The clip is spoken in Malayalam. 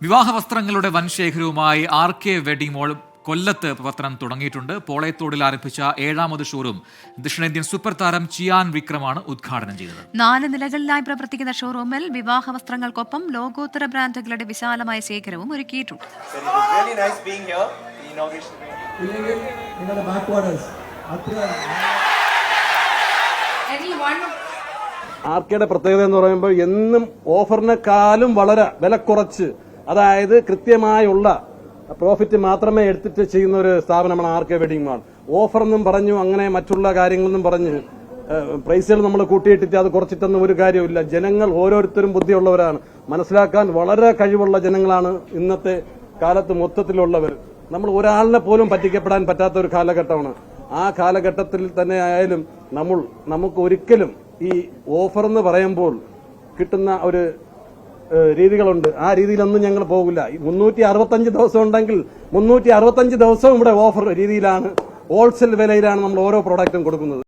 വിവാഹ വസ്ത്രങ്ങളുടെ വൻ ശേഖരവുമായി RK വെഡിംഗ് മോൾ കൊല്ലത്ത് പ്രവർത്തനം തുടങ്ങിയിട്ടുണ്ട്. പോളയത്തോടിൽ ആരംഭിച്ച 7ാമത് ഷോറൂം ദക്ഷിണേന്ത്യൻ സൂപ്പർ താരം ചിയാൻ വിക്രമാണ് ഉദ്ഘാടനം ചെയ്തത്. 4 നിലകളിലായി പ്രവർത്തിക്കുന്ന ഷോറൂമിൽ വിവാഹ വസ്ത്രങ്ങൾക്കൊപ്പം ലോകോത്തര ബ്രാൻഡുകളുടെ വിശാലമായ ശേഖരവും ഒരുക്കിയിട്ടുണ്ട്. ആർക്കയുടെ പ്രത്യേകത എന്ന് പറയുമ്പോൾ എന്നും ഓഫറിനെക്കാളും വളരെ വില കുറച്ച്, അതായത് കൃത്യമായുള്ള പ്രോഫിറ്റ് മാത്രമേ എടുത്തിട്ട് ചെയ്യുന്ന ഒരു സ്ഥാപനമാണ് RK വെഡിംഗ് മാൾ. ഓഫർ എന്നും പറഞ്ഞു അങ്ങനെ മറ്റുള്ള കാര്യങ്ങളെന്നും പറഞ്ഞ് പ്രൈസുകൾ നമ്മൾ കൂട്ടിയിട്ടിട്ട് അത് കുറച്ചിട്ടൊന്നും ഒരു കാര്യമില്ല. ജനങ്ങൾ ഓരോരുത്തരും ബുദ്ധിയുള്ളവരാണ്, മനസ്സിലാക്കാൻ വളരെ കഴിവുള്ള ജനങ്ങളാണ് ഇന്നത്തെ കാലത്ത് മൊത്തത്തിലുള്ളവർ. നമ്മൾ ഒരാളിനെ പോലും പറ്റിക്കപ്പെടാൻ പറ്റാത്ത ഒരു കാലഘട്ടമാണ്. ആ കാലഘട്ടത്തിൽ തന്നെ ആയാലും നമുക്ക് ഒരിക്കലും ഈ ഓഫർ എന്ന് പറയുമ്പോൾ കിട്ടുന്ന ഒരു രീതികളുണ്ട്. ആ രീതിയിലൊന്നും ഞങ്ങൾ പോകില്ല. 365 ദിവസം ഉണ്ടെങ്കിൽ 365 ദിവസവും ഇവിടെ ഓഫർ രീതിയിലാണ്, ഹോൾസെയിൽ വിലയിലാണ് നമ്മൾ ഓരോ പ്രോഡക്റ്റും കൊടുക്കുന്നത്.